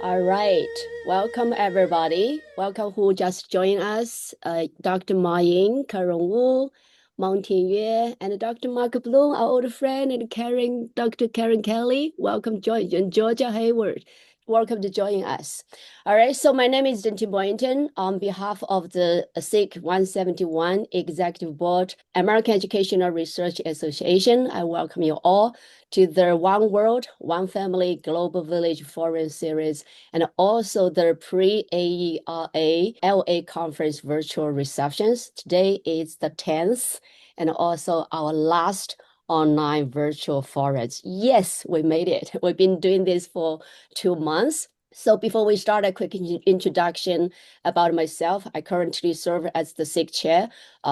All right. Welcome, everybody. Welcome who just joined us. Dr. Ma Ying, Karen Wu, Mountain Yue, and Dr. Mark Bloom, our old friend, and Dr. Karen Kelly. Welcome, Georgia Hayward. Welcome to join us. All right, so my name is Dengting Boyanton. On behalf of the SIG 171 Executive Board, American Educational Research Association, I welcome you all to the One World, One Family Global Village Forum Series, and also the pre-AERA LA Conference virtual receptions. Today is the 10th, and also our last online virtual forums. Yes, we made it. We've been doing this for 2 months. So before we start, a quick introduction about myself. I currently serve as the SIG chair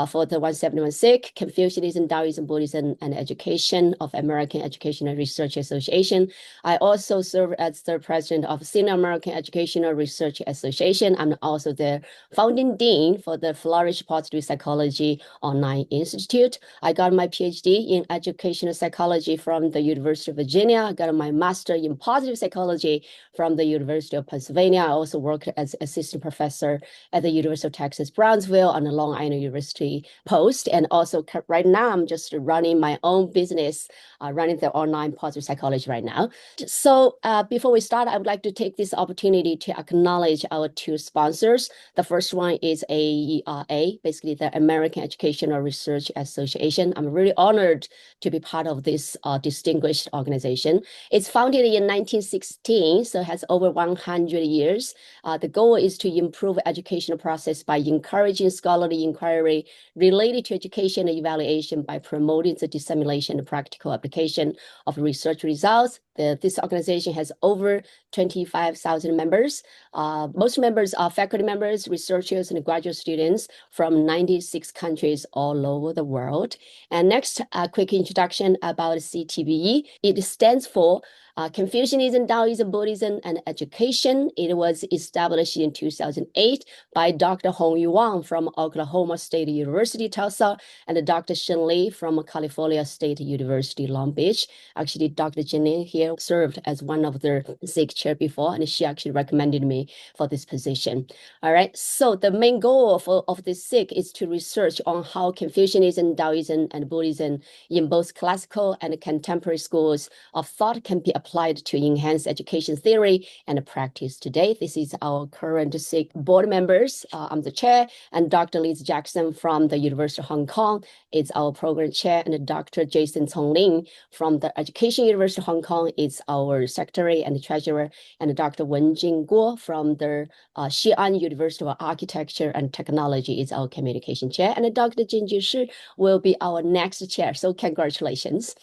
for the 171 SIG, Confucianism, Taoism, Buddhism, and Education of American Educational Research Association. I also serve as the president of Sino-American Educational Research Association. I'm also the founding dean for the Flourish Positive Psychology Online Institute. I got my PhD in educational psychology from the University of Virginia. I got my master in positive psychology from the University of Pennsylvania. I also worked as assistant professor at the University of Texas, Brownsville on the Long Island University Post. And also right now, I'm just running my own business, running the online positive psychology right now. So before we start, I would like to take this opportunity to acknowledge our two sponsors. The first one is AERA, basically the American Educational Research Association. I'm really honored to be part of this distinguished organization. It's founded in 1916, so it has over 100 years. The goal is to improve educational process by encouraging scholarly inquiry related to education and evaluation by promoting the dissemination and practical application of research results. This organization has over 25,000 members. Most members are faculty members, researchers, and graduate students from 96 countries all over the world. And next, a quick introduction about CTBE. It stands for Confucianism, Taoism, Buddhism, and Education. It was established in 2008 by Dr. Hong Yu Wang from Oklahoma State University, Tulsa, and Dr. Shen Li from California State University, Long Beach. Actually, Dr. Jing here served as one of the SIG chair before, and she actually recommended me for this position. All right, so the main goal of this SIG is to research on how Confucianism, Taoism, and Buddhism in both classical and contemporary schools of thought can be applied to enhance education theory and practice today. This is our current SIG board members. I'm the chair, and Dr. Liz Jackson from the University of Hong Kong is our program chair, and Dr. Jason Congling from the Education University of Hong Kong is our secretary and treasurer, and Dr. Wenjing Guo from the Xi'an University of Architecture and Technology is our communication chair, and Dr. Jing Shi will be our next chair. So congratulations.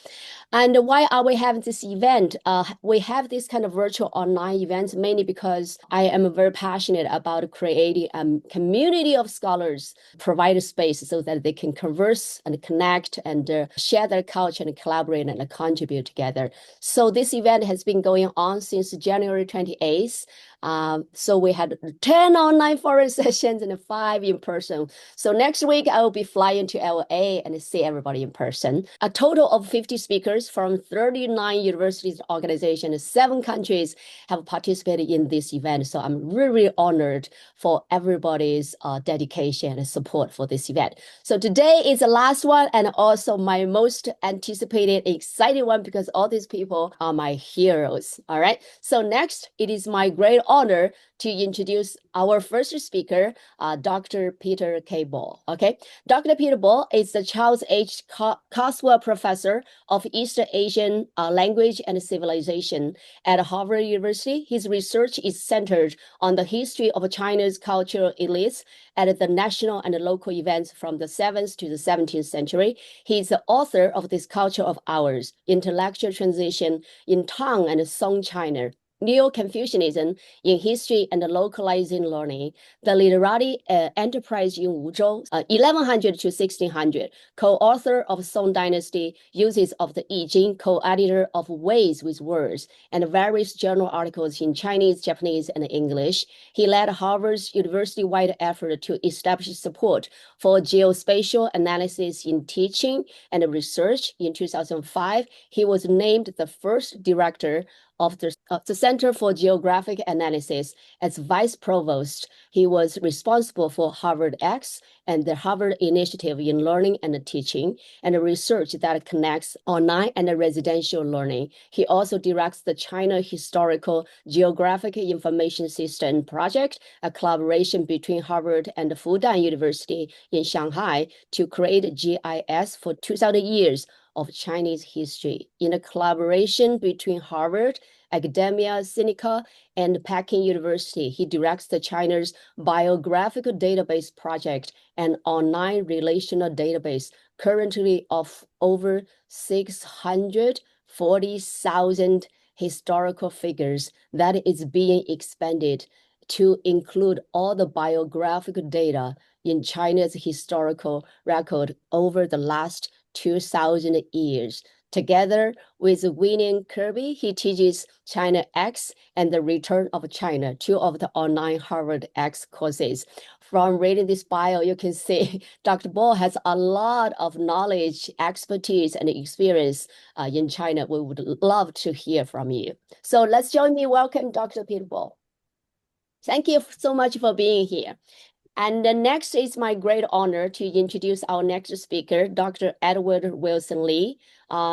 And why are we having this event? We have this kind of virtual online events mainly because I am very passionate about creating a community of scholars, provide a space so that they can converse and connect and share their culture and collaborate and contribute together. So this event has been going on since January 28th. So we had 10 online forum sessions and 5 in person. So next week I will be flying to LA and see everybody in person. A total of 50 speakers from 39 universities, organizations, 7 countries have participated in this event. So I'm really honored for everybody's dedication and support for this event. So today is the last one and also my most anticipated, exciting one because all these people are my heroes. All right. So next, it is my great honor to introduce our first speaker, Dr. Peter K. Ball. Okay, Dr. Peter Ball is the Charles H. Coswell Professor of East Asian Language and Civilization at Harvard University. His research is centered on the history of China's cultural elites at the national and local events from the 7th to the 17th century. He is the author of This Culture of Ours, Intellectual Transition in Tang and Song China, Neo-Confucianism in History and Localizing Learning, the Literary Enterprise in Wuzhou, 1100 to 1600, co-author of Song Dynasty, uses of the Jing, co-editor of Ways with Words, and various journal articles in Chinese, Japanese, and English. He led Harvard's university-wide effort to establish support for geospatial analysis in teaching and research. In 2005, he was named the first director of the Center for Geographic Analysis. As Vice Provost, he was responsible for Harvard X and the Harvard Initiative in Learning and Teaching, and research that connects online and residential learning. He also directs the China Historical Geographic Information System Project, a collaboration between Harvard and Fudan University in Shanghai to create GIS for 2,000 years of Chinese history. In a collaboration between Harvard, Academia Sinica, and Peking University, he directs the China's Biographical Database Project, an online relational database currently of over 640,000 historical figures that is being expanded to include all the biographical data in China's historical record over the last 2,000 years. Together with Winnie Kirby, he teaches China X and the Return of China, two of the online Harvard X courses. From reading this bio, you can see Dr. Bo has a lot of knowledge, expertise, and experience in China. We would love to hear from you. So let's join me. Welcome, Dr. Peter Bo. Thank you so much for being here. And the next is my great honor to introduce our next speaker, Dr. Edward Wilson Lee.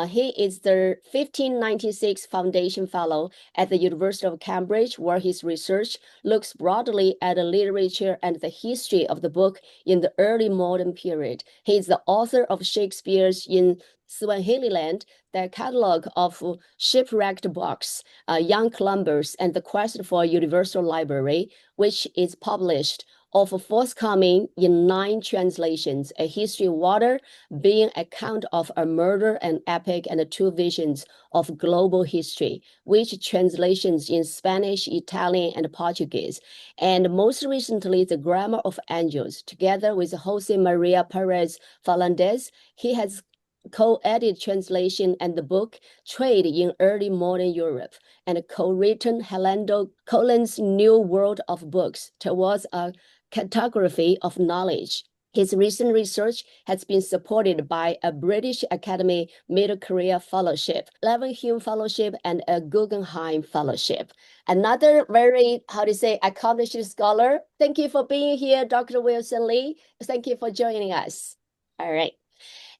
He is the 1596 Foundation Fellow at the University of Cambridge, where his research looks broadly at the literature and the history of the book in the early modern period. He is the author of Shakespeare's In Swanhild, the catalog of shipwrecked books, Young Columbus, and the Quest for a Universal Library, which is published of forthcoming in 9 translations, A History of Water, being account of a murder and epic, and 2 visions of global history, which translations in Spanish, Italian, and Portuguese. And most recently, The Grammar of Angels, together with Jose Maria Perez Falandes. He has co-edited translation and the book Trade in Early Modern Europe, and co-written Helando Collin's New World of Books towards a cartography of knowledge. His recent research has been supported by a British Academy Middle Career Fellowship, Leavenhulme Fellowship, and a Guggenheim Fellowship. Another very, accomplished scholar. Thank you for being here, Dr. Wilson Lee. Thank you for joining us. All right.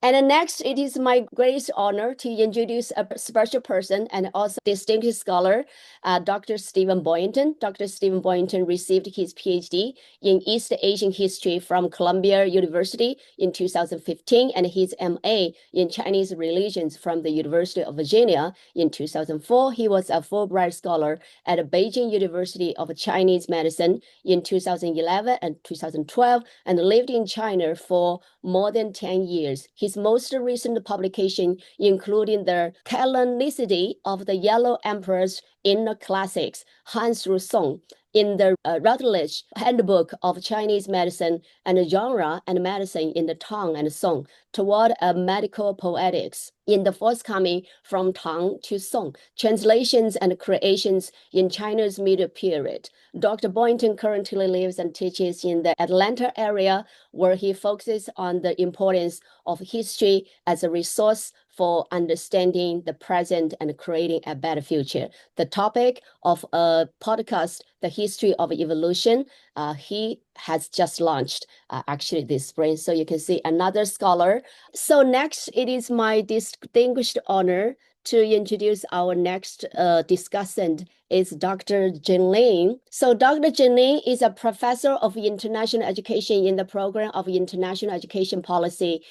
And next, it is my great honor to introduce a special person and also distinguished scholar, Dr. Dengting Boyanton. Dr. Dengting Boyanton received his PhD in East Asian history from Columbia University in 2015, and his MA in Chinese religions from the University of Virginia in 2004. He was a Fulbright scholar at Beijing University of Chinese Medicine in 2011 and 2012, and lived in China for more than 10 years. His most recent publication, including the canonicity of the Yellow Emperor's Inner Classics, Han Shu Song, in the Routledge Handbook of Chinese Medicine and Genre and Medicine in the Tang and Song, toward a medical poetics, in the forthcoming From Tang to Song, Translations and Creations in China's Middle Period. Dr. Boyanton currently lives and teaches in the Atlanta area, where he focuses on the importance of history as a resource for understanding the present and creating a better future. The topic of a podcast, The History of Evolution, he has just launched actually this spring. So you can see another scholar. So next, it is my distinguished honor to introduce our next discussant is Dr. Jing Lin. So Dr. Jing Lin is a professor of international education in the program of international education policy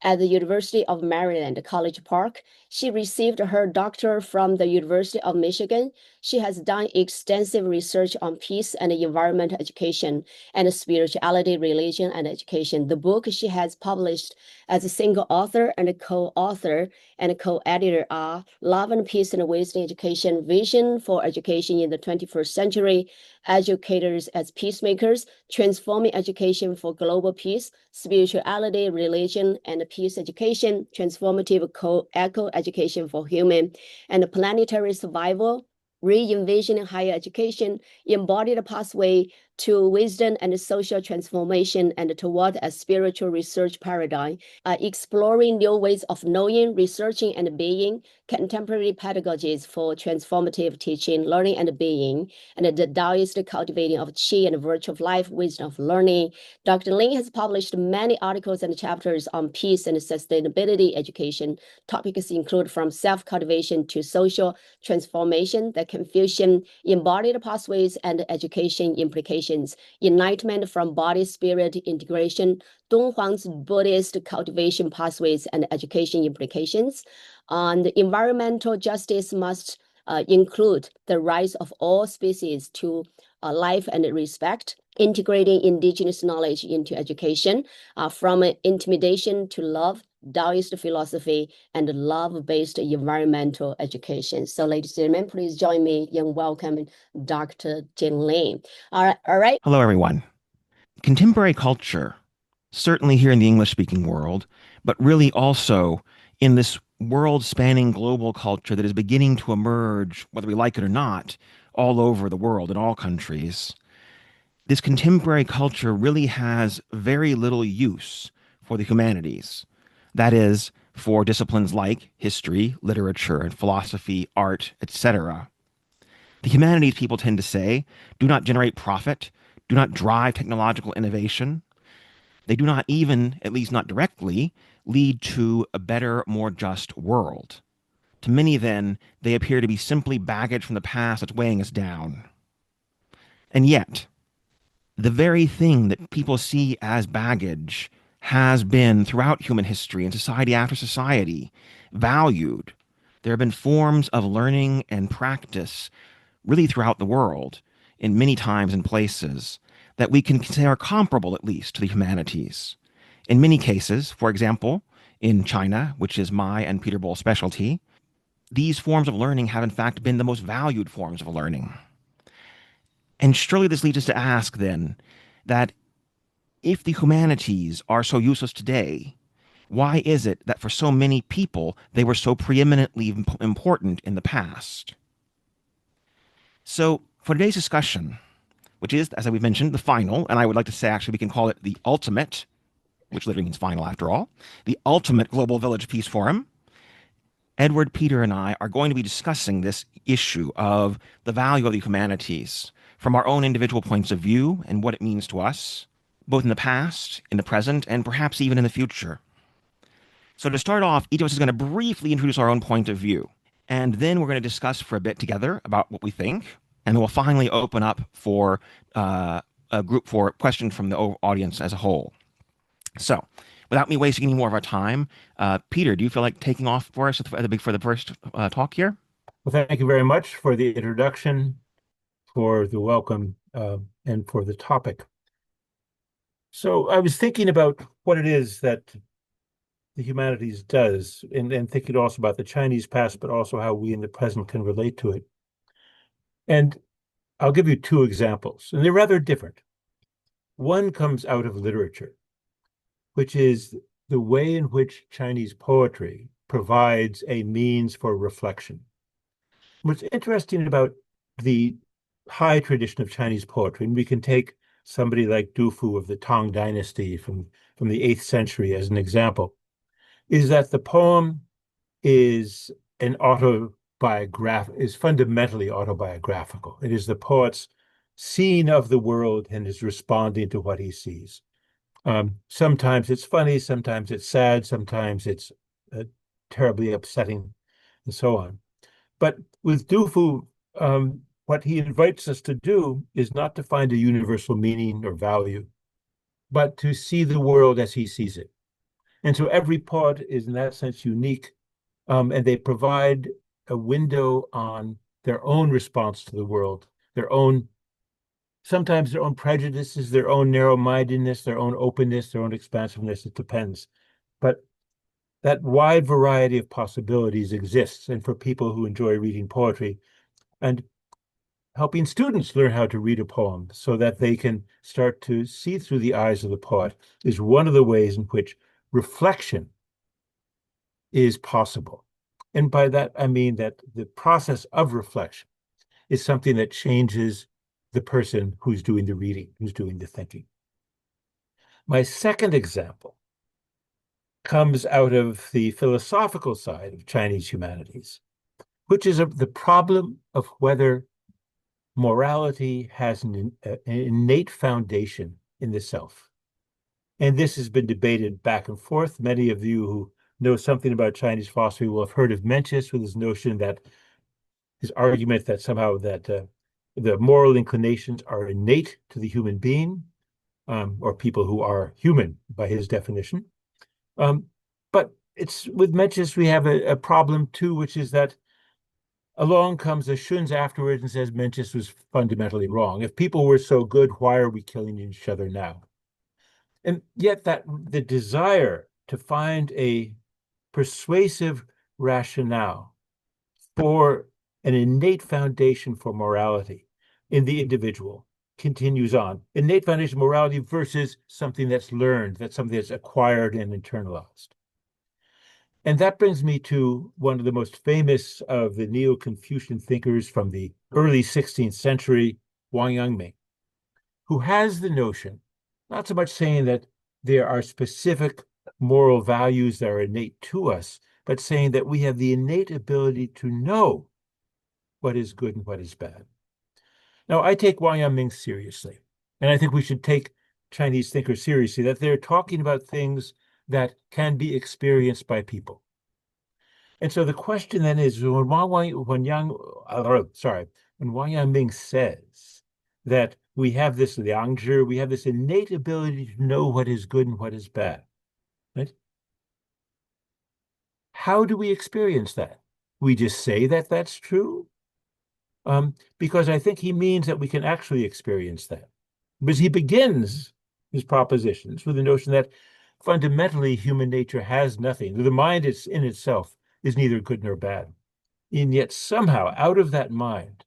at the University of Maryland, College Park. She received her doctorate from the University of Michigan. She has done extensive research on peace and environment education and spirituality, religion, and education. The book she has published as a single author and co-author and co-editor are Love and Peace and Wisdom Education, Vision for Education in the 21st Century, Educators as Peacemakers, Transforming Education for Global Peace, Spirituality, Religion, and Peace Education, Transformative Co-Eco Education for Human and Planetary Survival, Re-envisioning Higher Education, Embodied Pathway to wisdom and social transformation and toward a spiritual research paradigm, exploring new ways of knowing, researching, and being, contemporary pedagogies for transformative teaching, learning, and being, and the Taoist cultivating of Qi and virtue of life, wisdom of learning. Dr. Lin has published many articles and chapters on peace and sustainability education. Topics include from self-cultivation to social transformation, the Confucian embodied pathways and education implications, enlightenment from body-spirit integration, Donghuang's Buddhist cultivation pathways and education implications. And environmental justice must include the rights of all species to life and respect, integrating indigenous knowledge into education, from intimidation to love, Taoist philosophy, and love-based environmental education. So, ladies and gentlemen, please join me in welcoming Dr. Jing Lin. All right. Hello, everyone. Contemporary culture, certainly here in the English-speaking world, but really also in this world-spanning global culture that is beginning to emerge, whether we like it or not, all over the world, in all countries. This contemporary culture really has very little use for the humanities. That is, for disciplines like history, literature, and philosophy, art, etc. The humanities, people tend to say, do not generate profit, do not drive technological innovation. They do not even, at least not directly, lead to a better, more just world. To many, then, they appear to be simply baggage from the past that's weighing us down. And yet, the very thing that people see as baggage has been, throughout human history and society after society, valued. There have been forms of learning and practice really throughout the world, in many times and places, that we can say are comparable, at least, to the humanities. In many cases, for example, in China, which is my and Peter Bohl's specialty, these forms of learning have in fact been the most valued forms of learning. And surely this leads us to ask, then, that if the humanities are so useless today, why is it that for so many people they were so preeminently important in the past? So, for today's discussion, which is, as we've mentioned, the final, and I would like to say actually we can call it the ultimate, which literally means final after all, the ultimate Global Village Peace Forum, Edward, Peter, and I are going to be discussing this issue of the value of the humanities from our own individual points of view and what it means to us, both in the past, in the present, and perhaps even in the future. So to start off, each of us is going to briefly introduce our own point of view, and then we're going to discuss for a bit together about what we think, and then we'll finally open up for a group for questions from the audience as a whole. So, without me wasting any more of our time, Peter, do you feel like taking off for us for the first talk here? Well, thank you very much for the introduction, for the welcome, and for the topic. So I was thinking about what it is that the humanities does, and thinking also about the Chinese past, but also how we in the present can relate to it. And I'll give you two examples, and they're rather different. One comes out of literature, which is the way in which Chinese poetry provides a means for reflection. What's interesting about the high tradition of Chinese poetry, and we can take somebody like Du Fu of the Tang Dynasty from the 8th century as an example, is that the poem is fundamentally autobiographical. It is the poet's seeing of the world and is responding to what he sees. Sometimes it's funny, sometimes it's sad, sometimes it's terribly upsetting, and so on. But with Du Fu, what he invites us to do is not to find a universal meaning or value, but to see the world as he sees it. And so every poet is in that sense unique, and they provide a window on their own response to the world, sometimes their own prejudices, their own narrow-mindedness, their own openness, their own expansiveness, it depends. But that wide variety of possibilities exists, and for people who enjoy reading poetry, and helping students learn how to read a poem so that they can start to see through the eyes of the poet is one of the ways in which reflection is possible. And by that, I mean that the process of reflection is something that changes the person who's doing the reading, who's doing the thinking. My second example comes out of the philosophical side of Chinese humanities, which is the problem of whether morality has an innate foundation in the self. And this has been debated back and forth. Many of you who know something about Chinese philosophy will have heard of Mencius with his notion that his argument that somehow that the moral inclinations are innate to the human being, or people who are human by his definition. But it's with Mencius, we have a problem too, which is that along comes the Shuns afterwards and says Mencius was fundamentally wrong. If people were so good, why are we killing each other now? And yet that the desire to find a persuasive rationale for an innate foundation for morality in the individual continues on. Innate foundation morality versus something that's learned, that's something that's acquired and internalized. And that brings me to one of the most famous of the Neo-Confucian thinkers from the early 16th century, Wang Yangming, who has the notion, not so much saying that there are specific moral values that are innate to us, but saying that we have the innate ability to know what is good and what is bad. Now, I take Wang Yangming seriously, and I think we should take Chinese thinkers seriously, that they're talking about things that can be experienced by people. And so the question then is, when Wang Yangming says that we have this liangzhi, we have this innate ability to know what is good and what is bad, right? How do we experience that? We just say that that's true? Because I think he means that we can actually experience that. Because he begins his propositions with the notion that fundamentally human nature has nothing. The mind in itself is neither good nor bad. And yet somehow out of that mind,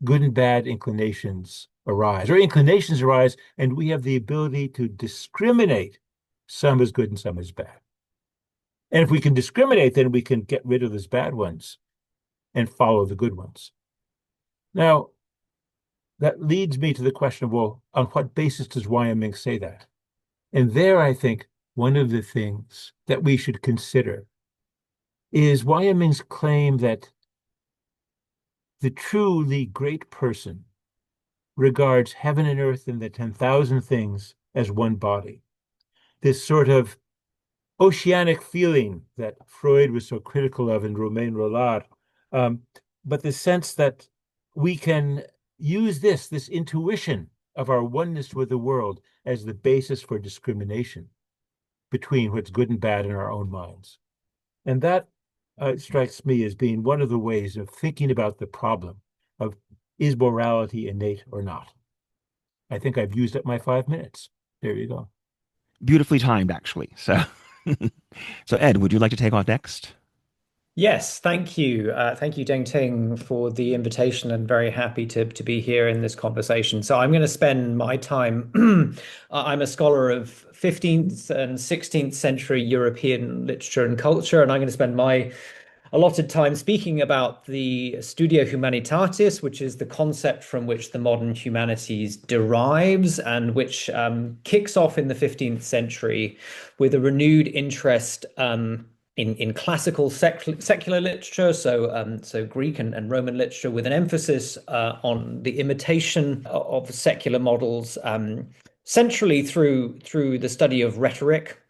good and bad inclinations arise, or inclinations arise, and we have the ability to discriminate some as good and some as bad. And if we can discriminate, then we can get rid of those bad ones and follow the good ones. Now, that leads me to the question of, well, on what basis does Wang Yangming say that? And there, I think, one of the things that we should consider is Wang Yangming's claim that the truly great person regards heaven and earth and the 10,000 things as one body. This sort of oceanic feeling that Freud was so critical of in Romain Rolland, but the sense that we can use this intuition of our oneness with the world as the basis for discrimination between what's good and bad in our own minds. And that strikes me as being one of the ways of thinking about the problem of, is morality innate or not? I think I've used up my 5 minutes. There you go. Beautifully timed, actually. So, so Ed, would you like to take off next? Yes, thank you. Thank you, Dengting, for the invitation, and very happy to be here in this conversation. So I'm going to spend my time. I'm a scholar of 15th and 16th century European literature and culture, and I'm going to spend my allotted time speaking about the Studia Humanitatis, which is the concept from which the modern humanities derives, and which kicks off in the 15th century with a renewed interest in classical secular literature, so Greek and Roman literature, with an emphasis on the imitation of secular models, centrally through the study of rhetoric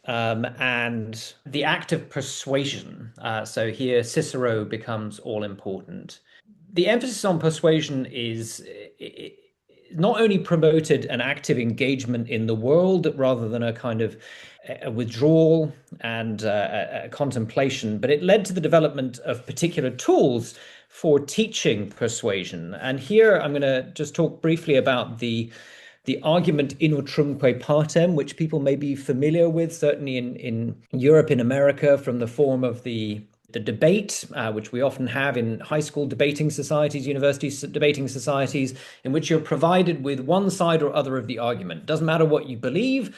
and the act of persuasion. So here Cicero becomes all important. The emphasis on persuasion is not only promoted an active engagement in the world rather than a kind of a withdrawal and a contemplation, but it led to the development of particular tools for teaching persuasion. And here I'm going to just talk briefly about the argument in utrumque partem, which people may be familiar with, certainly in Europe, in America, from the form of the the debate, which we often have in high school debating societies, university debating societies, in which you're provided with one side or other of the argument. Doesn't matter what you believe,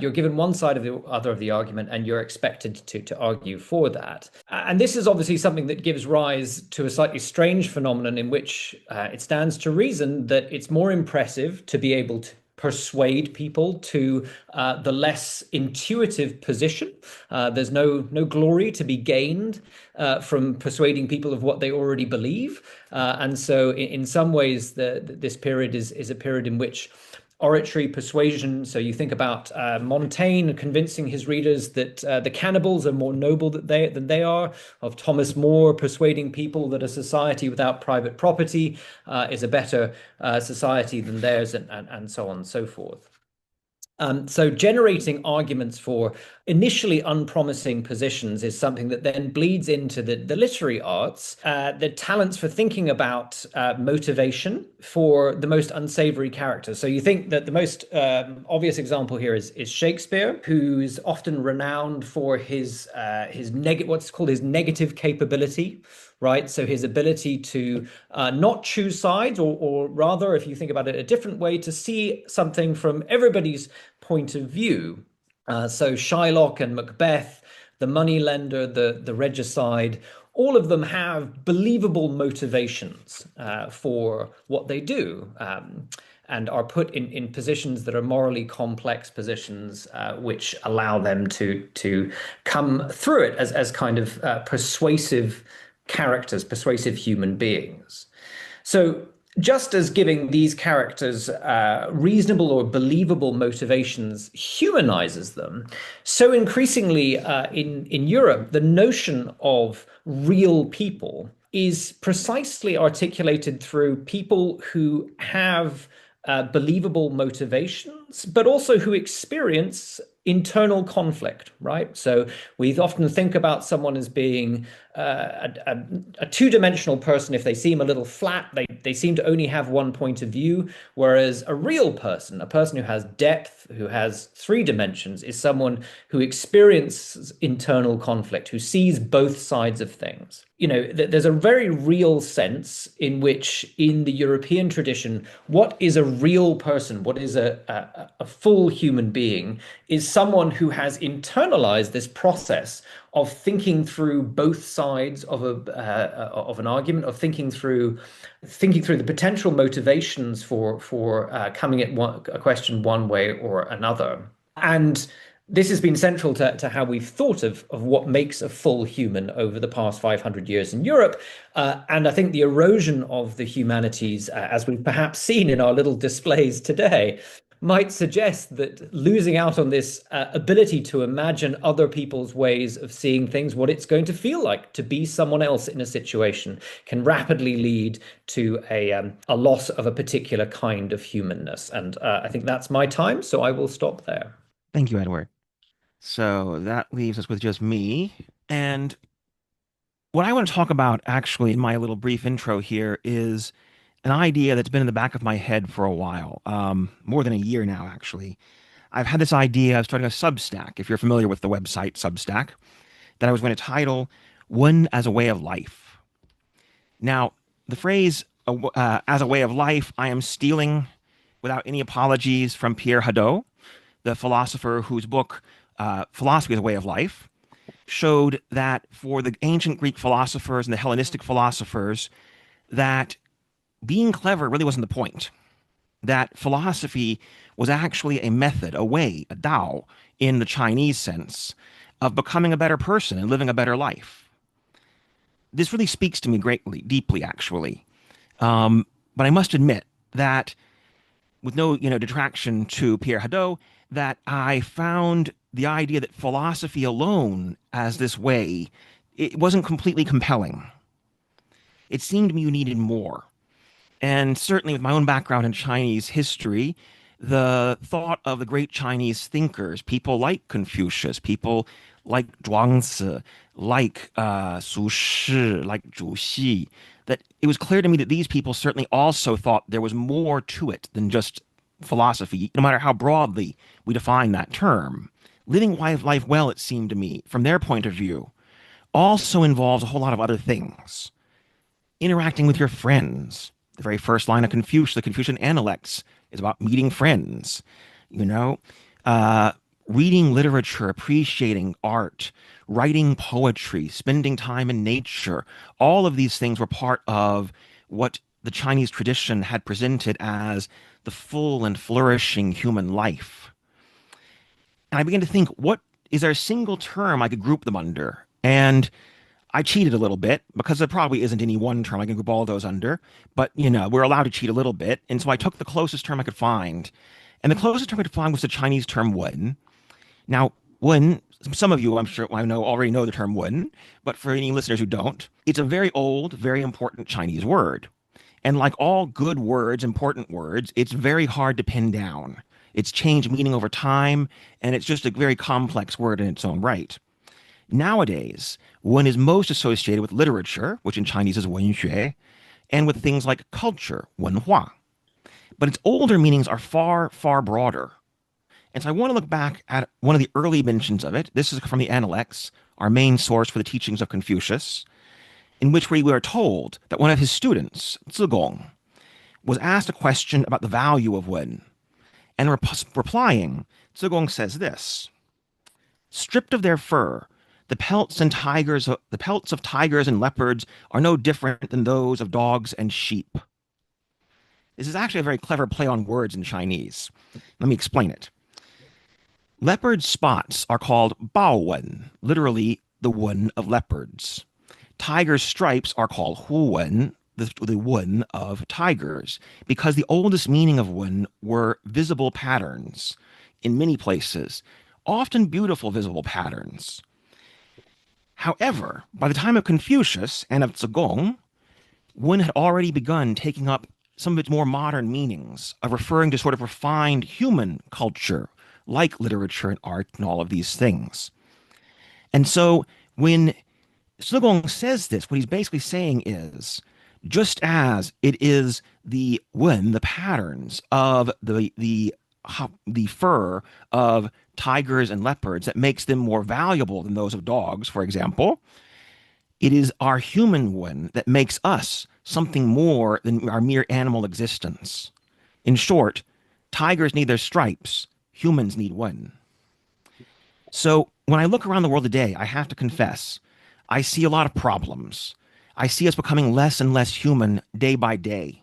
you're given one side of the other of the argument, and you're expected to argue for that. And this is obviously something that gives rise to a slightly strange phenomenon in which it stands to reason that it's more impressive to be able to persuade people to the less intuitive position. There's no glory to be gained from persuading people of what they already believe. And so in some ways, this period is a period in which oratory persuasion. So you think about Montaigne convincing his readers that the cannibals are more noble than they are, of Thomas More persuading people that a society without private property is a better society than theirs, and so on and so forth. So generating arguments for initially unpromising positions is something that then bleeds into the literary arts, the talents for thinking about motivation for the most unsavory characters. So you think that the most obvious example here is Shakespeare, who's often renowned for his what's called his negative capability. Right. So his ability to not choose sides, or rather, if you think about it a different way, to see something from everybody's point of view. So Shylock and Macbeth, the moneylender, the regicide, all of them have believable motivations for what they do. And are put in positions that are morally complex positions, which allow them to come through it as kind of persuasive characters, persuasive human beings. So just as giving these characters reasonable or believable motivations humanizes them, so increasingly in Europe, the notion of real people is precisely articulated through people who have believable motivations, but also who experience internal conflict, right? So we often think about someone as being a two-dimensional person. If they seem a little flat, they seem to only have one point of view, whereas a real person, a person who has depth, who has three dimensions, is someone who experiences internal conflict, who sees both sides of things. You know, there's a very real sense in which, in the European tradition, what is a real person, what is a full human being, is someone who has internalized this process of thinking through both sides of an argument, of thinking through the potential motivations for coming at a question one way or another. And this has been central to how we've thought of what makes a full human over the past 500 years in Europe. And I think the erosion of the humanities, as we've perhaps seen in our little displays today, might suggest that losing out on this ability to imagine other people's ways of seeing things, what it's going to feel like to be someone else in a situation, can rapidly lead to a loss of a particular kind of humanness. And I think that's my time, so I will stop there. Thank you, Edward. So that leaves us with just me. And what I want to talk about, actually, in my little brief intro here, is an idea that's been in the back of my head for a while, more than a year now, actually. I've had this idea of starting a Substack, if you're familiar with the website Substack, that I was going to title One as a Way of Life. Now, the phrase as a way of life, I am stealing without any apologies from Pierre Hadot, the philosopher whose book, Philosophy as a Way of Life, showed that for the ancient Greek philosophers and the Hellenistic philosophers, that being clever really wasn't the point. That philosophy was actually a method, a way, a Tao, in the Chinese sense, of becoming a better person and living a better life. This really speaks to me greatly, deeply, actually. But I must admit that, with no detraction to Pierre Hadot, that I found the idea that philosophy alone as this way, it wasn't completely compelling. It seemed to me you needed more. And certainly with my own background in Chinese history, the thought of the great Chinese thinkers, people like Confucius, people like Zhuangzi, like Su Shi, like Zhu Xi, that it was clear to me that these people certainly also thought there was more to it than just philosophy, no matter how broadly we define that term. Living life well, it seemed to me, from their point of view, also involves a whole lot of other things. Interacting with your friends. The very first line of Confucius, the Confucian Analects, is about meeting friends. You know, uh, reading literature, appreciating art, writing poetry, spending time in nature. All of these things were part of what the Chinese tradition had presented as the full and flourishing human life. And I began to think, what is there a single term I could group them under? And I cheated a little bit because there probably isn't any one term I can group all those under, but we're allowed to cheat a little bit. And so I took the closest term I could find. And the closest term I could find was the Chinese term wen. Now, wen, some of you I'm sure I know already know the term wen, but for any listeners who don't, it's a very old, very important Chinese word. And like all good words, important words, it's very hard to pin down. It's changed meaning over time, and it's just a very complex word in its own right. Nowadays, wen is most associated with literature, which in Chinese is wenxue, and with things like culture, wenhua. But its older meanings are far, far broader. And so I want to look back at one of the early mentions of it. This is from the Analects, our main source for the teachings of Confucius, in which we are told that one of his students, Zigong, was asked a question about the value of wen. And replying, Zigong says this: stripped of their fur, the pelts of tigers and leopards are no different than those of dogs and sheep. This is actually a very clever play on words in Chinese. Let me explain it. Leopard spots are called bao wen, literally the wen of leopards. Tiger stripes are called hu wen, the wen of tigers, because the oldest meaning of wen were visible patterns in many places, often beautiful visible patterns. However, by the time of Confucius and of Zigong, wen had already begun taking up some of its more modern meanings of referring to sort of refined human culture, like literature and art and all of these things. And so when Zigong says this, what he's basically saying is, just as it is the wen, the patterns of the fur of tigers and leopards that makes them more valuable than those of dogs, for example, it is our human wen that makes us something more than our mere animal existence. In short, tigers need their stripes, humans need wen. So when I look around the world today, I have to confess, I see a lot of problems. I see us becoming less and less human day by day.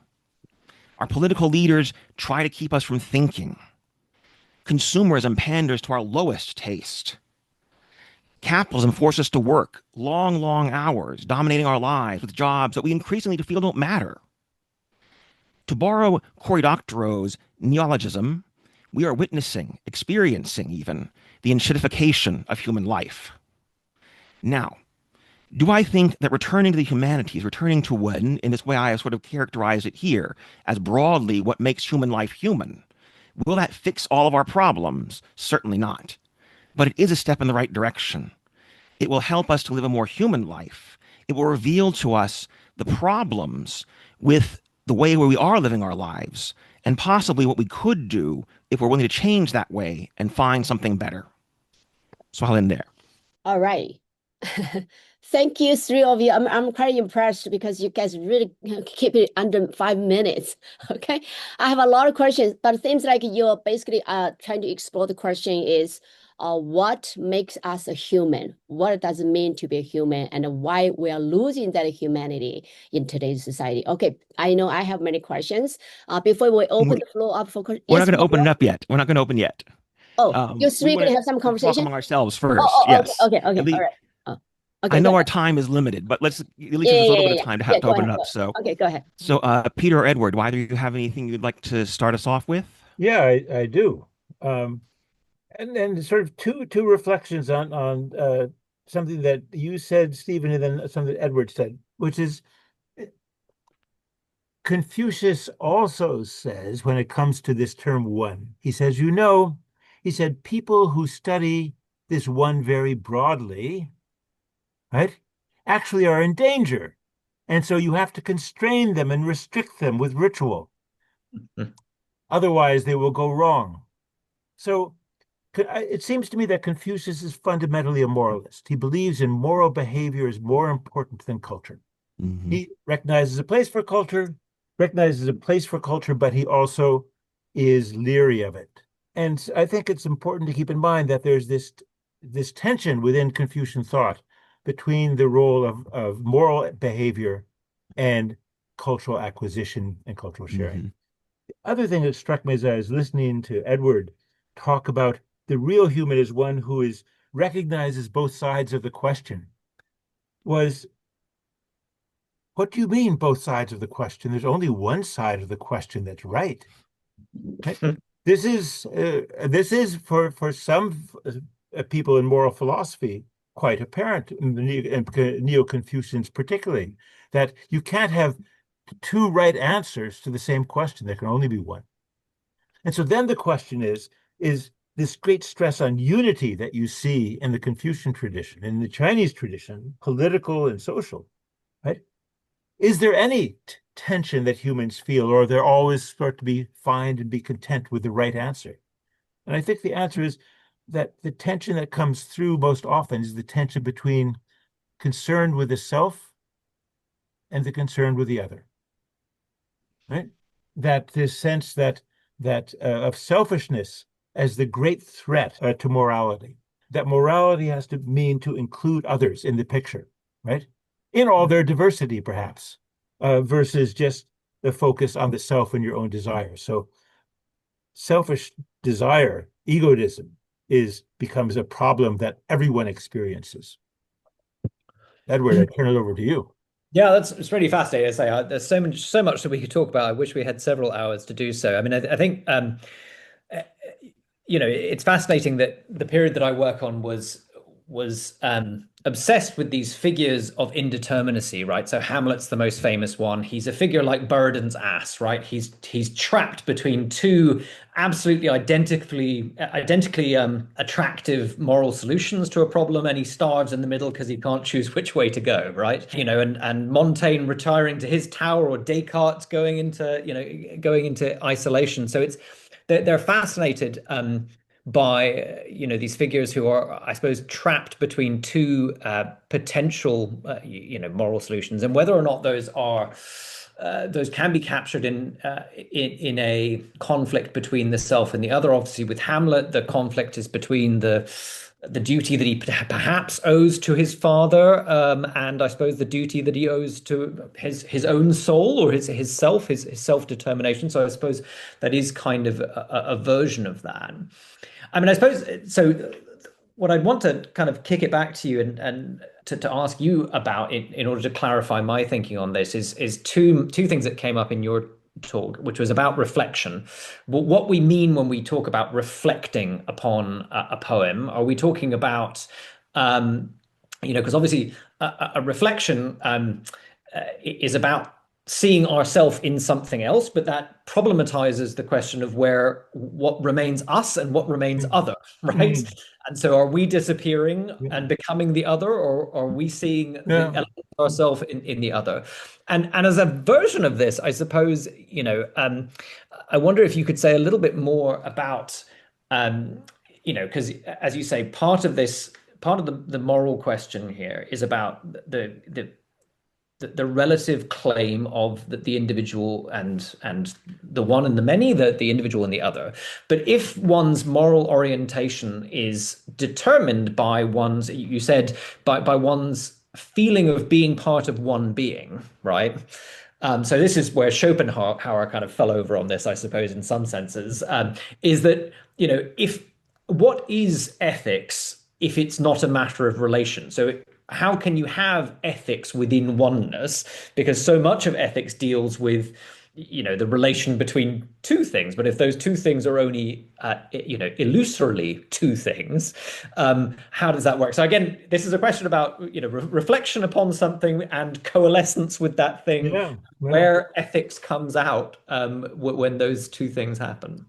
Our political leaders try to keep us from thinking. Consumerism panders to our lowest taste. Capitalism forces us to work long, long hours, dominating our lives with jobs that we increasingly feel don't matter. To borrow Cory Doctorow's neologism, we are witnessing, experiencing even, the enshittification of human life. Now, do I think that returning to the humanities, returning to wen, in this way I have sort of characterized it here, as broadly what makes human life human, will that fix all of our problems? Certainly not. But it is a step in the right direction. It will help us to live a more human life. It will reveal to us the problems with the way where we are living our lives, and possibly what we could do if we're willing to change that way and find something better. So I'll end there. All right. Thank you, three of you. I'm quite impressed because you guys really keep it under 5 minutes. Okay. I have a lot of questions, but it seems like you're basically trying to explore the question is what makes us a human? What does it mean to be a human, and why we are losing that humanity in today's society? Okay, I know I have many questions. Before we open the floor up for questions. We're not going to open it up yet. We're not going to open yet. Oh, you three going to have some conversation? Talk among ourselves first. Yes. Okay. All right. Okay, I know our time is limited, but let's at least there's a little bit of time to open it up. So, okay, go ahead. So, Peter or Edward, do either of you have anything you'd like to start us off with? Yeah, I do. And then sort of two reflections on something that you said, Stephen, and then something that Edward said, which is Confucius also says, when it comes to this term wen, he says, he said, people who study this one very broadly, right, actually are in danger. And so you have to constrain them and restrict them with ritual. Otherwise, they will go wrong. So it seems to me that Confucius is fundamentally a moralist. He believes in moral behavior is more important than culture. Mm-hmm. He recognizes a place for culture, but he also is leery of it. And I think it's important to keep in mind that there's this tension within Confucian thought between the role of moral behavior and cultural acquisition and cultural sharing. Mm-hmm. The other thing that struck me as I was listening to Edward talk about the real human is one who recognizes both sides of the question was, what do you mean both sides of the question? There's only one side of the question that's right. This is for some people in moral philosophy quite apparent, in Neo-Confucians particularly, that you can't have two right answers to the same question. There can only be one. And so then the question is this great stress on unity that you see in the Confucian tradition, in the Chinese tradition, political and social, right? Is there any tension that humans feel, or they're always supposed to be find and be content with the right answer? And I think the answer is that the tension that comes through most often is the tension between concern with the self and the concern with the other, right? That this sense that of selfishness as the great threat to morality, that morality has to mean to include others in the picture, right? In all their diversity, perhaps, versus just the focus on the self and your own desire. So selfish desire, egotism, becomes a problem that everyone experiences. Edward, I turn it over to you. Yeah, it's really fascinating. I say there's so much that we could talk about. I wish we had several hours to do so. I mean, I think it's fascinating that the period that I work on was obsessed with these figures of indeterminacy, right? So Hamlet's the most famous one. He's a figure like Buridan's ass, right? He's trapped between two absolutely identically attractive moral solutions to a problem, and he starves in the middle because he can't choose which way to go, right? And Montaigne retiring to his tower, or Descartes going into isolation. So they're fascinated by these figures who are, I suppose, trapped between two potential moral solutions, and whether or not those can be captured in a conflict between the self and the other. Obviously, with Hamlet, the conflict is between the duty that he perhaps owes to his father, and I suppose the duty that he owes to his own soul, or his self-determination. So I suppose that is kind of a version of that. I mean, I suppose so. What I'd want to kind of kick it back to you and to ask you about in order to clarify my thinking on this is two things that came up in your talk, which was about reflection. What we mean when we talk about reflecting upon a poem. Are we talking about, because obviously a reflection is about seeing ourselves in something else, but that problematizes the question of what remains us and what remains other, right? And so are we disappearing and becoming the other, or are we seeing the element of ourselves in the other? And as a version of this, I suppose, I wonder if you could say a little bit more about, because as you say, part of the moral question here is about the relative claim of the individual and the one and the many, the individual and the other. But if one's moral orientation is determined by you said, by one's feeling of being part of one being, right? So this is where Schopenhauer kind of fell over on this, I suppose, in some senses, is that, what is ethics if it's not a matter of relation? So how can you have ethics within oneness? Because so much of ethics deals with, the relation between two things. But if those two things are only, illusorily two things, how does that work? So again, this is a question about, reflection upon something and coalescence with that thing, where ethics comes out when those two things happen.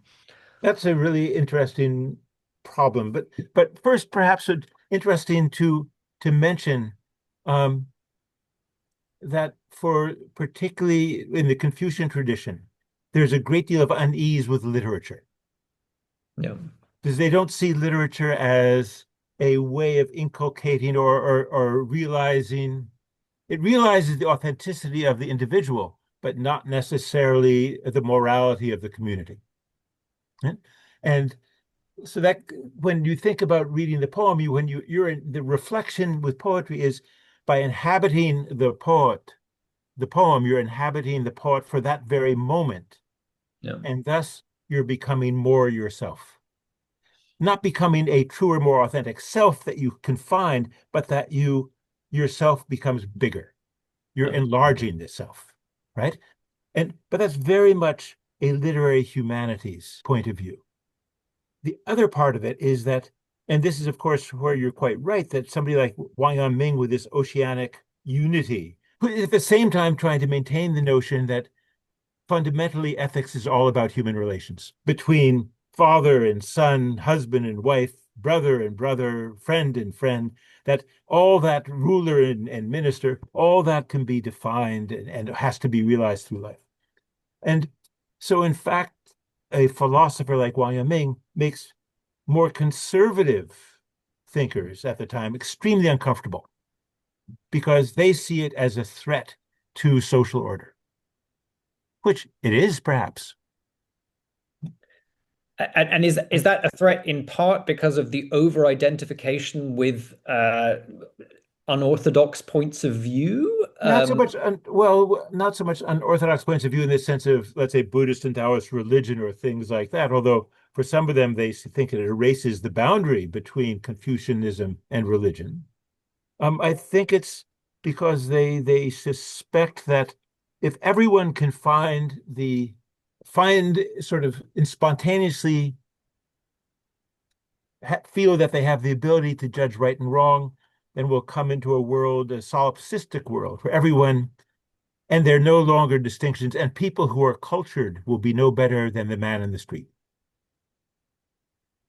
That's a really interesting problem. But first, perhaps it's interesting to mention that particularly in the Confucian tradition, there's a great deal of unease with literature. Yeah. because they don't see literature as a way of inculcating or realizing. It realizes the authenticity of the individual, but not necessarily the morality of the community. And so that when you think about reading the poem, you're in the reflection with poetry is by inhabiting the poem, you're inhabiting the poet for that very moment. Yeah. And thus you're becoming more yourself. Not becoming a truer, more authentic self that you can find, but that yourself becomes bigger. You're enlarging the self, right? But that's very much a literary humanities point of view. The other part of it is that, and this is, of course, where you're quite right, that somebody like Wang Yangming with this oceanic unity, who is at the same time trying to maintain the notion that fundamentally ethics is all about human relations between father and son, husband and wife, brother and brother, friend and friend, that all that ruler and minister, all that can be defined and has to be realized through life. And so, in fact, a philosopher like Wang Yangming makes more conservative thinkers at the time extremely uncomfortable because they see it as a threat to social order, which it is perhaps. And is that a threat in part because of the over-identification with unorthodox points of view? Not so much, not so much unorthodox points of view in the sense of, let's say, Buddhist and Taoist religion or things like that, although for some of them, they think it erases the boundary between Confucianism and religion. I think it's because they suspect that if everyone can find sort of spontaneously feel that they have the ability to judge right and wrong, then we'll come into a solipsistic world where everyone, and there are no longer distinctions, and people who are cultured will be no better than the man in the street.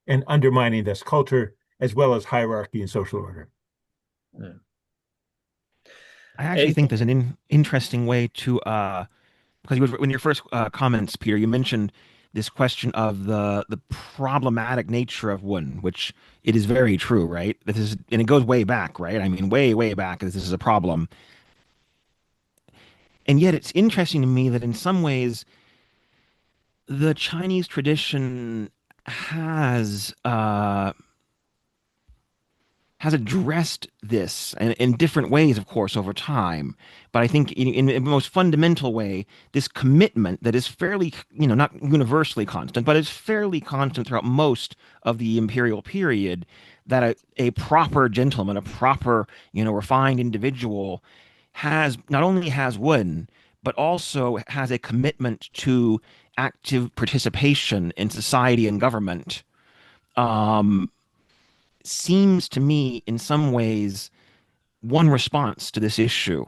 And undermining this culture as well as hierarchy and social order. I actually think there's an interesting way to because when your first comments, Peter, you mentioned this question of the problematic nature of Wun, which it is very true, right? And it goes way back, right? I mean, way back. This is a problem, and yet it's interesting to me that in some ways the Chinese tradition has addressed this in different ways, of course, over time. But I think in the most fundamental way, this commitment that is fairly, not universally constant, but is fairly constant throughout most of the imperial period, that a proper gentleman, a proper, refined individual not only has Wun, but also has a commitment to active participation in society and government. Seems to me in some ways one response to this issue.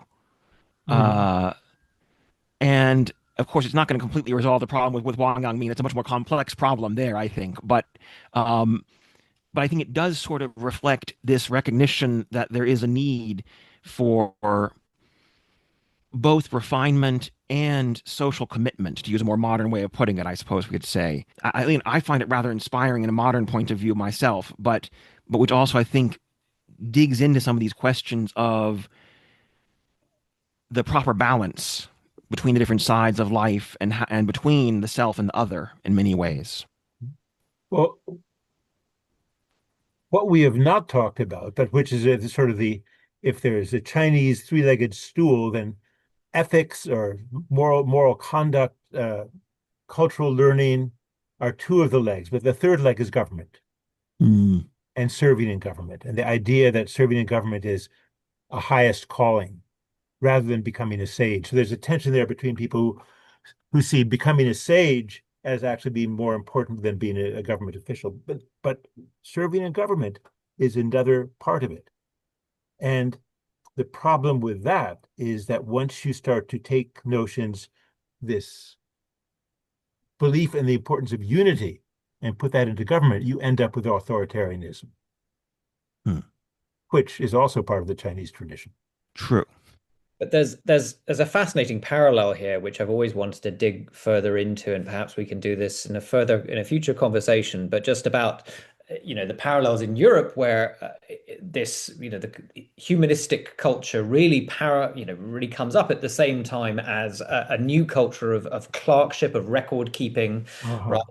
And of course, it's not going to completely resolve the problem with Wang Yangming. It's a much more complex problem there, I think. But I think it does sort of reflect this recognition that there is a need for both refinement and social commitment, to use a more modern way of putting it, I suppose we could say. I find it rather inspiring in a modern point of view myself, but which also I think digs into some of these questions of the proper balance between the different sides of life and between the self and the other in many ways. Well, what we have not talked about, but which is if there's a Chinese three-legged stool, then ethics or moral conduct, cultural learning are two of the legs, but the third leg is government. And serving in government, and the idea that serving in government is a highest calling rather than becoming a sage. So there's a tension there between people who see becoming a sage as actually being more important than being a government official. But serving in government is another part of it. And the problem with that is that once you start to take notions, this belief in the importance of unity, and put that into government, you end up with authoritarianism, which is also part of the Chinese tradition. True. But there's a fascinating parallel here, which I've always wanted to dig further into, and perhaps we can do this in a future conversation. But just about the parallels in Europe, where this the humanistic culture really comes up at the same time as a new culture of clerkship, of record keeping, right?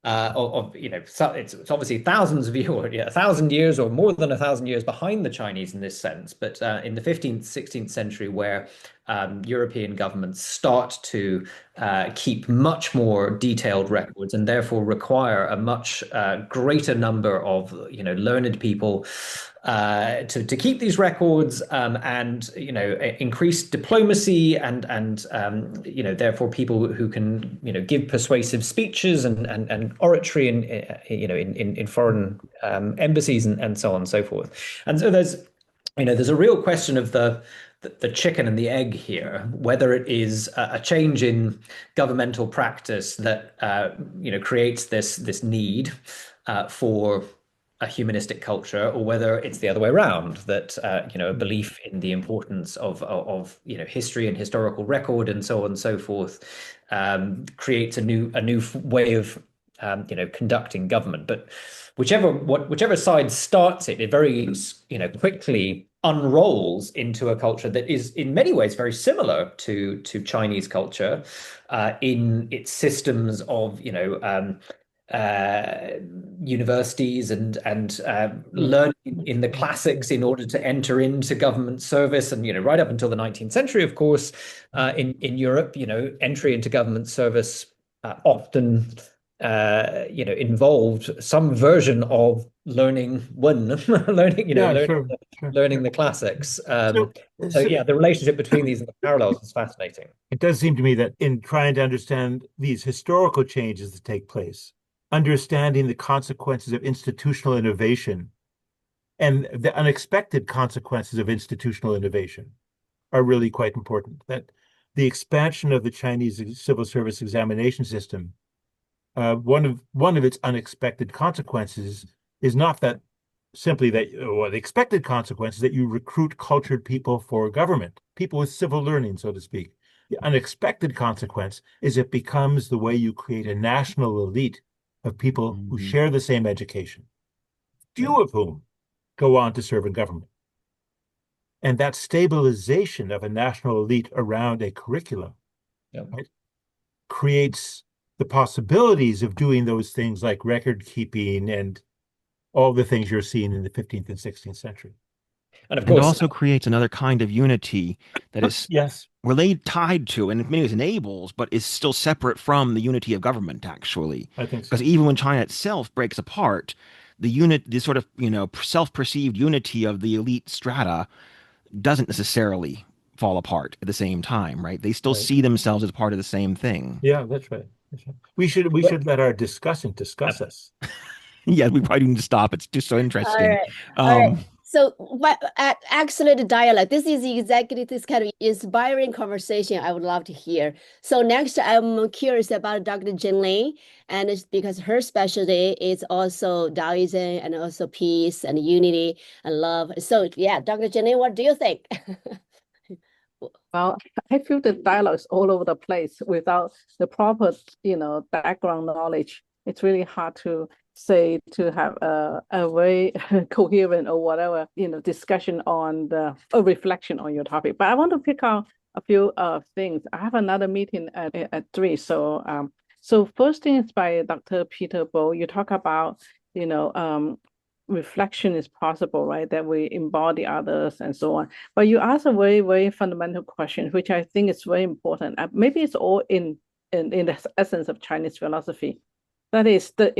It's obviously thousands of years, or 1,000 years or more than 1,000 years behind the Chinese in this sense. But in the 15th, 16th century, where European governments start to keep much more detailed records and therefore require a much greater number of learned people to keep these records, and increase diplomacy and therefore people who can give persuasive speeches and oratory in foreign embassies and so on and so forth. And so there's a real question of the chicken and the egg here, whether it is a change in governmental practice that creates this need for a humanistic culture, or whether it's the other way around, that a belief in the importance of history and historical record and so on and so forth creates a new way of conducting government. But whichever side starts it very quickly unrolls into a culture that is in many ways very similar to Chinese culture in its systems of universities and learning in the classics in order to enter into government service, and right up until the 19th century, of course, in Europe, entry into government service often involved some version of learning learning the classics. The relationship between these and the parallels is fascinating. It does seem to me that in trying to understand these historical changes that take place, understanding the consequences of institutional innovation and the unexpected consequences of institutional innovation are really quite important. That the expansion of the Chinese civil service examination system, one of its unexpected consequences is not that simply that, well, the expected consequence is that you recruit cultured people for government, people with civil learning, so to speak. The unexpected consequence is it becomes the way you create a national elite of people who share the same education, few of whom go on to serve in government. And that stabilization of a national elite around a curriculum, right, creates the possibilities of doing those things like record keeping and all the things you're seeing in the 15th and 16th century. And of course, it also creates another kind of unity that is tied to, and in many ways enables, but is still separate from the unity of government, actually. I think so. Because even when China itself breaks apart, the sort of, self-perceived unity of the elite strata doesn't necessarily fall apart at the same time, right? They still see themselves as part of the same thing. Yeah, that's right. We should let our discussant discuss us. Yeah, we probably need to stop. It's just so interesting. All right. So, excellent dialogue. This is exactly this kind of inspiring conversation I would love to hear. So next, I'm curious about Dr. Jing, and it's because her specialty is also Taoism and also peace and unity and love. So yeah, Dr. Jing, what do you think? Well, I feel the dialogue is all over the place without the proper, background knowledge. It's really hard to have a very coherent or whatever, discussion on a reflection on your topic. But I want to pick out a few things. I have another meeting at 3. So first thing is by Dr. Peter Bo. You talk about, reflection is possible, right? That we embody others and so on. But you ask a very, very fundamental question, which I think is very important. Maybe it's all in the essence of Chinese philosophy. That is the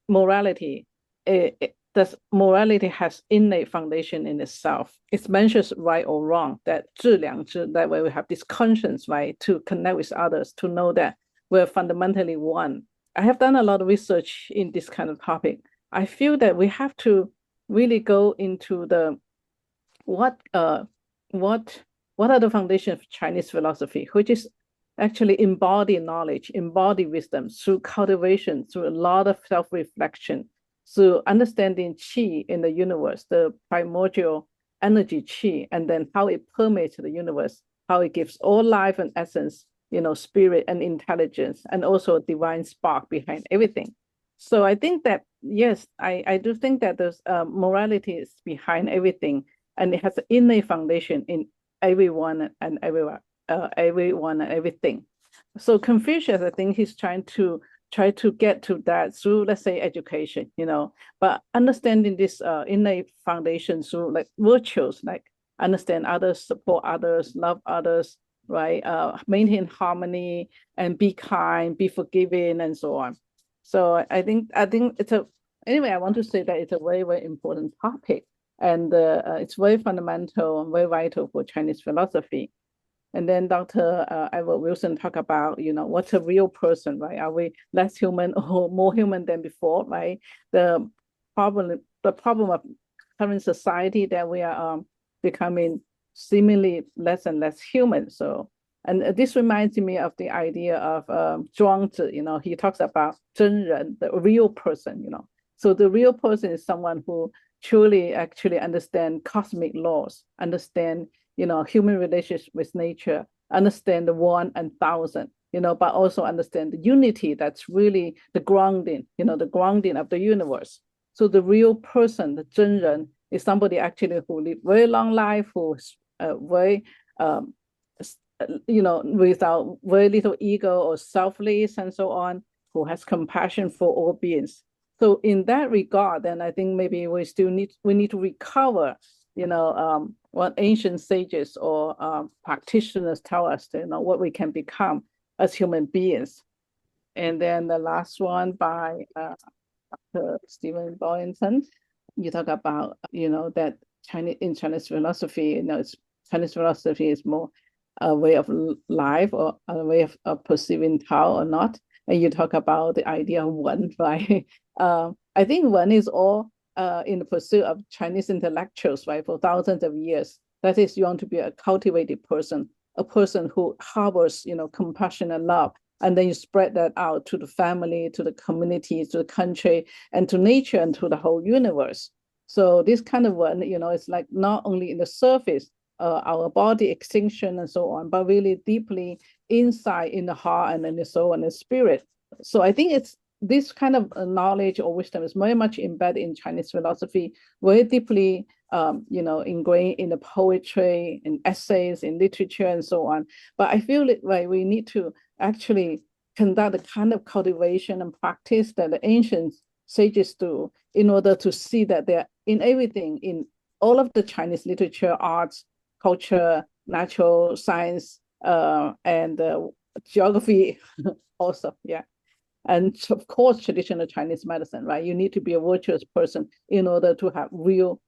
morality. Does morality has innate foundation in itself? It's mentions right or wrong. That 智良知, that way we have this conscience, right, to connect with others, to know that we're fundamentally one. I have done a lot of research in this kind of topic. I feel that we have to really go into what are the foundations of Chinese philosophy, which is actually embody knowledge, embody wisdom through cultivation, through a lot of self-reflection, through understanding qi in the universe, the primordial energy chi, and then how it permeates the universe, how it gives all life and essence, spirit and intelligence, and also a divine spark behind everything. So I think that, yes, I do think that there's morality is behind everything, and it has an innate foundation in everyone and everything. So Confucius, I think he's trying to get to that through, let's say, education, but understanding this innate foundation through like virtues, like understand others, support others, love others, right? Maintain harmony and be kind, be forgiving, and so on. So I think it's anyway, I want to say that it's a very, very important topic, and it's very fundamental and very vital for Chinese philosophy. And then Dr. Edward Wilson talked about, what's a real person, right? Are we less human or more human than before, right? The problem of current society that we are becoming seemingly less and less human. So, and this reminds me of the idea of Zhuangzi, he talks about 真人, the real person, So the real person is someone who truly actually understand cosmic laws, understand human relationship with nature, understand the one and thousand, but also understand the unity that's really the grounding, the grounding of the universe. So the real person, the 真人, is somebody actually who live very long life, who's very, without very little ego or selfless and so on, who has compassion for all beings. So in that regard, then I think maybe we need to recover, what ancient sages or practitioners tell us, what we can become as human beings. And then the last one by Dr. Dengting Boyanton, you talk about, that Chinese philosophy, Chinese philosophy is more a way of life or a way of perceiving Tao or not. And you talk about the idea of one, right? I think one is all in the pursuit of Chinese intellectuals, right, for thousands of years. That is, you want to be a cultivated person, a person who harbors, compassion and love. And then you spread that out to the family, to the community, to the country, and to nature, and to the whole universe. So this kind of one, it's like not only in the surface, our body extinction and so on, but really deeply inside in the heart and in the soul and the spirit. So I think it's this kind of knowledge or wisdom is very much embedded in Chinese philosophy, very deeply, ingrained in the poetry, in essays, in literature, and so on. But I feel like we need to actually conduct the kind of cultivation and practice that the ancient sages do in order to see that they're in everything, in all of the Chinese literature, arts, culture, natural science, and geography also, yeah. And of course, traditional Chinese medicine, right? You need to be a virtuous person in order to have real,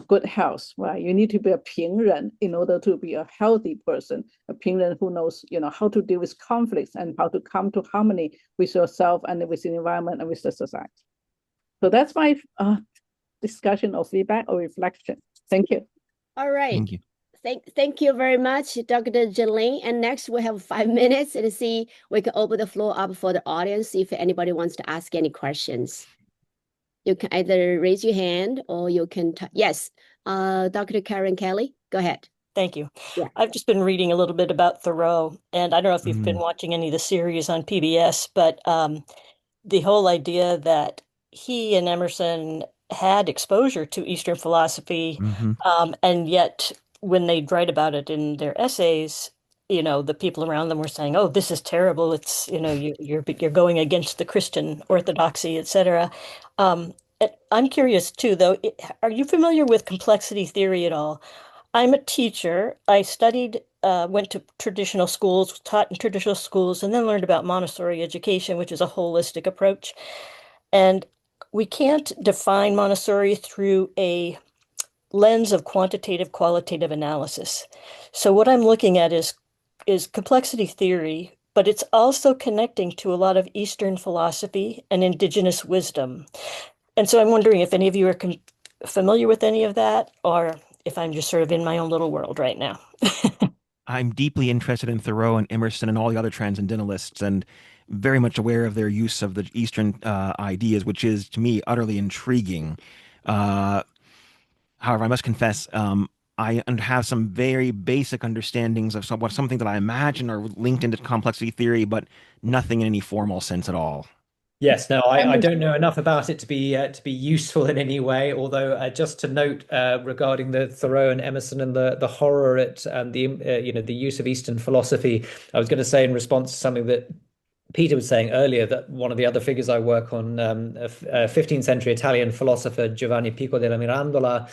good health, right? You need to be a 平人 in order to be a healthy person, a 平人 who knows, how to deal with conflicts and how to come to harmony with yourself and with the environment and with the society. So that's my discussion or feedback or reflection. Thank you. All right. Thank you. Thank you very much, Dr. Jing. And next we have 5 minutes to see we can open the floor up for the audience if anybody wants to ask any questions. You can either raise your hand or you can, yes, Dr. Karen Kelly, go ahead. Thank you. Yeah. I've just been reading a little bit about Thoreau, and I don't know if you've been watching any of the series on PBS, but the whole idea that he and Emerson had exposure to Eastern philosophy, and yet when they'd write about it in their essays, the people around them were saying, "Oh, this is terrible. It's you're going against the Christian orthodoxy, etc." I'm curious too, though. Are you familiar with complexity theory at all? I'm a teacher. I studied, went to traditional schools, taught in traditional schools, and then learned about Montessori education, which is a holistic approach. And we can't define Montessori through a lens of qualitative analysis. So what I'm looking at is complexity theory, but it's also connecting to a lot of Eastern philosophy and indigenous wisdom. And so I'm wondering if any of you are familiar with any of that, or if I'm just sort of in my own little world right now. I'm deeply interested in Thoreau and Emerson and all the other transcendentalists, and very much aware of their use of the Eastern ideas, which is, to me, utterly intriguing. However, I must confess, I have some very basic understandings of something that I imagine are linked into complexity theory, but nothing in any formal sense at all. Yes, no, I don't know enough about it to be useful in any way. Although, just to note regarding the Thoreau and Emerson and the horror at the the use of Eastern philosophy, I was going to say in response to something that Peter was saying earlier, that one of the other figures I work on, a 15th century Italian philosopher Giovanni Pico della Mirandola,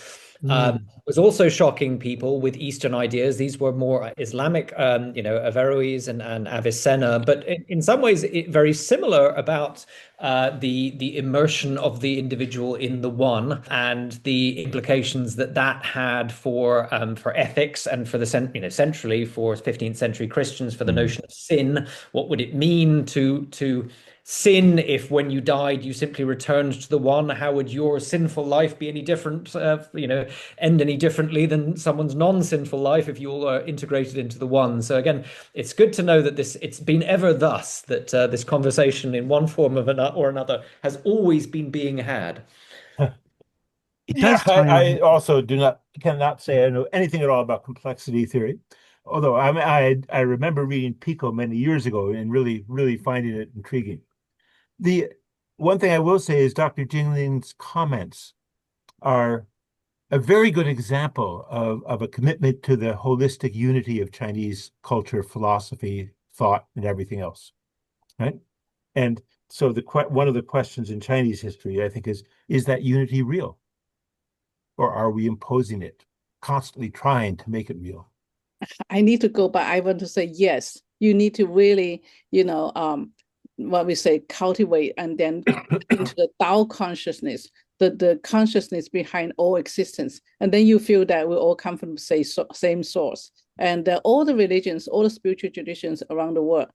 was also shocking people with Eastern ideas. These were more Islamic, Averroes and Avicenna, but in some ways very similar about the immersion of the individual in the one and the implications that that had for ethics and for the centrally for 15th century Christians, for the notion of sin. What would it mean to sin if when you died you simply returned to the one? How would your sinful life be any different, end any differently than someone's non-sinful life if you all are integrated into the one? So again, it's good to know that it's been ever thus, that this conversation in one form or another has always been being had. It Yeah, does tie I also cannot say I know anything at all about complexity theory. Although I remember reading Pico many years ago and really finding it intriguing. The one thing I will say is Dr. Jingling's comments are a very good example of a commitment to the holistic unity of Chinese culture, philosophy, thought, and everything else, right? And so one of the questions in Chinese history, I think, is that unity real? Or are we imposing it, constantly trying to make it real? I need to go, but I want to say yes. You need to really, what we say, cultivate and then into the Tao consciousness, the consciousness behind all existence. And then you feel that we all come from the same source. And all the religions, all the spiritual traditions around the world,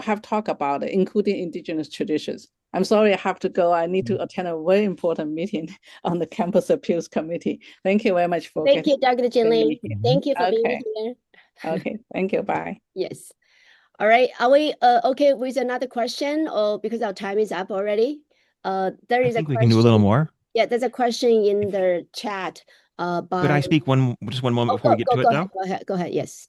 have talked about it, including indigenous traditions. I'm sorry, I have to go. I need to attend a very important meeting on the Campus Appeals Committee. Thank you very much for Thank you, Dr. Jingling. Thank you for being Okay. here. Okay, thank you. Bye. Yes. All right. Are we okay with another question, or because our time is up already? There I is a think we can do a little question. more. Yeah, there's a question in the chat Could by I speak just one moment oh, before we get to it, though? Go ahead. Yes.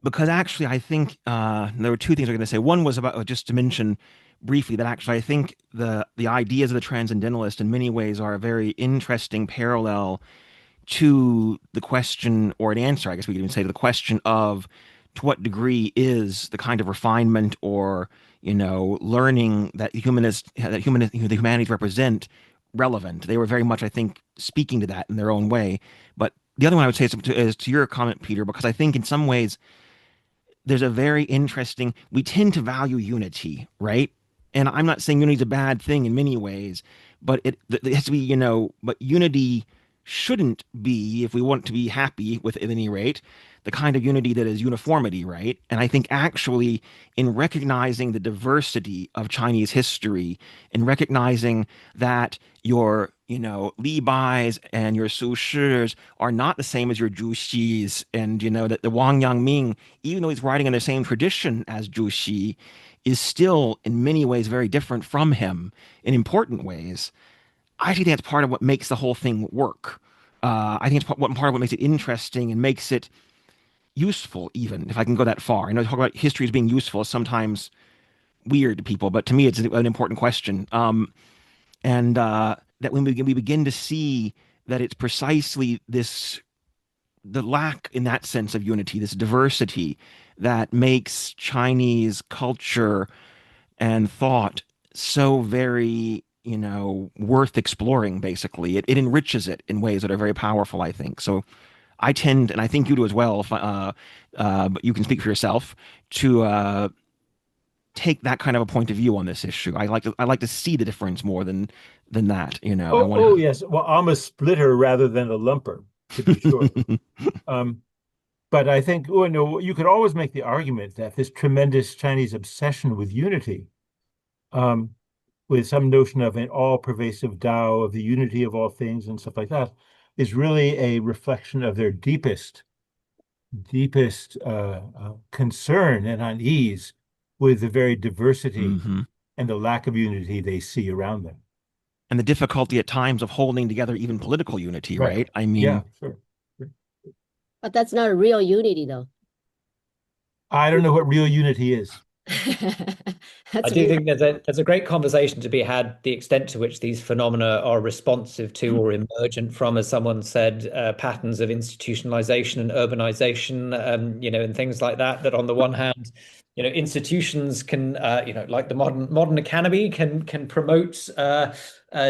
Because actually, I think there were two things I was going to say. One was about just to mention briefly that actually I think the ideas of the transcendentalist in many ways are a very interesting parallel to the question, or an answer, I guess we could even say, to the question of to what degree is the kind of refinement or learning that the humanities represent relevant. They were very much, I think, speaking to that in their own way. But the other one I would say is to your comment, Peter, because I think in some ways there's a very interesting, we tend to value unity, right? And I'm not saying unity is a bad thing in many ways, but it has to be, but unity shouldn't be, if we want to be happy with it at any rate, the kind of unity that is uniformity, right? And I think actually in recognizing the diversity of Chinese history, in recognizing that your, Li Bais and your Su Shis are not the same as your Zhu Xis, and, that the Wang Yangming, even though he's writing in the same tradition as Zhu Xi, is still in many ways very different from him in important ways. I actually think that's part of what makes the whole thing work. I think it's part of what makes it interesting and makes it useful, even if I can go that far. I know talk about history as being useful is sometimes weird to people, but to me, it's an important question. And that when we begin to see that it's precisely the lack in that sense of unity, this diversity, that makes Chinese culture and thought so very, worth exploring, basically. It enriches it in ways that are very powerful, I think. So I tend, and I think you do as well, but you can speak for yourself, to take that kind of a point of view on this issue. I like to see the difference more than that. Yes. Well, I'm a splitter rather than a lumper, to be sure. But I think you could always make the argument that this tremendous Chinese obsession with unity, with some notion of an all-pervasive Tao, of the unity of all things and stuff like that, is really a reflection of their deepest concern and unease with the very diversity and the lack of unity they see around them. and the difficulty at times of holding together even political unity, right? I mean, yeah, sure. But that's not a real unity, though. I don't know what real unity is. I do think there's a great conversation to be had, the extent to which these phenomena are responsive to or emergent from, as someone said, patterns of institutionalization and urbanization, you know, and things like that. That on the one hand, you know, institutions can, you know, like the modern academy can promote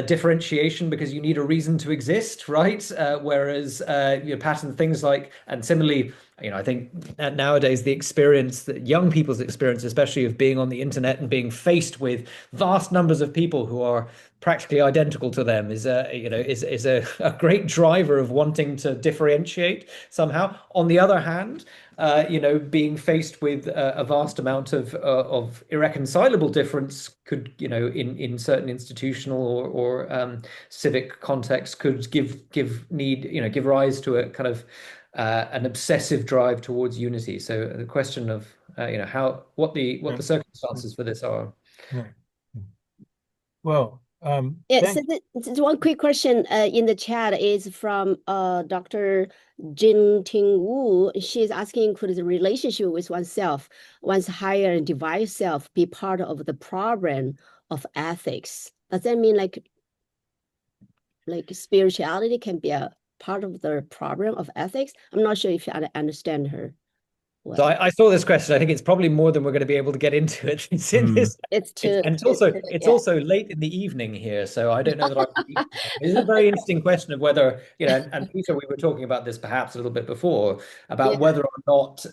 differentiation because you need a reason to exist, right? Whereas you know, pattern things like, and similarly, you know, I think nowadays the experience, that young people's experience, especially of being on the internet and being faced with vast numbers of people who are practically identical to them, is a great driver of wanting to differentiate somehow. On the other hand, you know, being faced with a vast amount of irreconcilable difference could, you know, in certain institutional or civic contexts, could give rise to a kind of an obsessive drive towards unity. So the question of you know, what the circumstances for this are. Well, yeah. So one quick question in the chat is from Dr. Dengting Wu. She's asking, could the relationship with oneself, one's higher and divine self, be part of the problem of ethics? Does that mean like spirituality can be a part of the problem of ethics? I'm not sure if I understand her. Well. So I saw this question. I think it's probably more than we're going to be able to get into it. It's also late in the evening here, so I don't know that it's a very interesting question of whether, you know, and Peter, we were talking about this perhaps a little bit before, about whether or not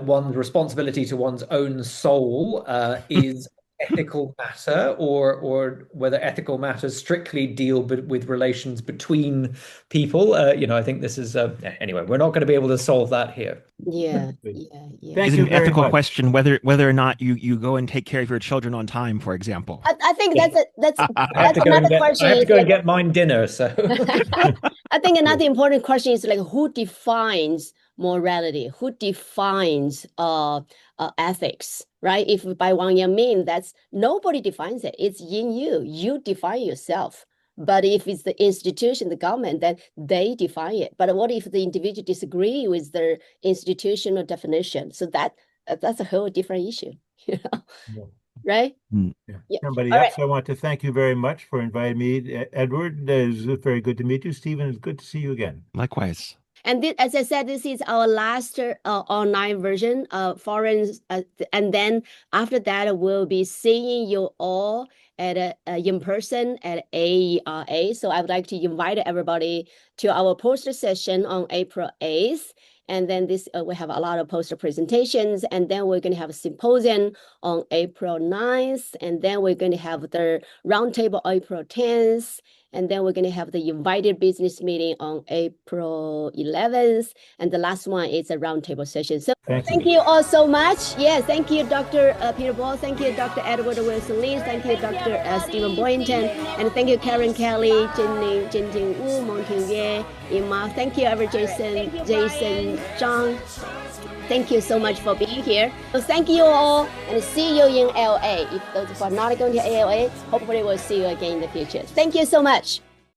one's responsibility to one's own soul is ethical matter, or whether ethical matters strictly deal with relations between people. You know, I think this is anyway, we're not going to be able to solve that here. Yeah. It's an ethical question whether or not you go and take care of your children on time, for example. I think that's another question. I have to go and get mine dinner. So I think another important question is like, who defines morality? Who defines ethics? Right? If by Wang Yang mean, that's nobody defines it. It's in you. You define yourself. But if it's the institution, the government, then they define it. But what if the individual disagree with their institutional definition? So that's a whole different issue. You know? Right? Yeah. Somebody else, I want to thank you very much for inviting me. Edward, it's very good to meet you. Stephen, it's good to see you again. Likewise. And as I said, this is our last online version of foreign, and then after that, we'll be seeing you all at in person at AERA. So I would like to invite everybody to our poster session on April 8th. And then we have a lot of poster presentations, and then we're going to have a symposium on April 9th, and then we're going to have the roundtable April 10th. And then we're going to have the invited business meeting on April 11th. And the last one is a roundtable session. So thank you all so much. Yes, thank you, Dr. Peter Ball. Thank you, Dr. Edward Wilson-Lee. Thank you, Dr. Stephen Boyanton. And thank you, Karen Kelly, Dengting Wu, Montaigne, Ima. Thank you, Jason Zhang. Thank you so much for being here. So thank you all, and see you in LA. If those who are not going to LA, hopefully we'll see you again in the future. Thank you so much.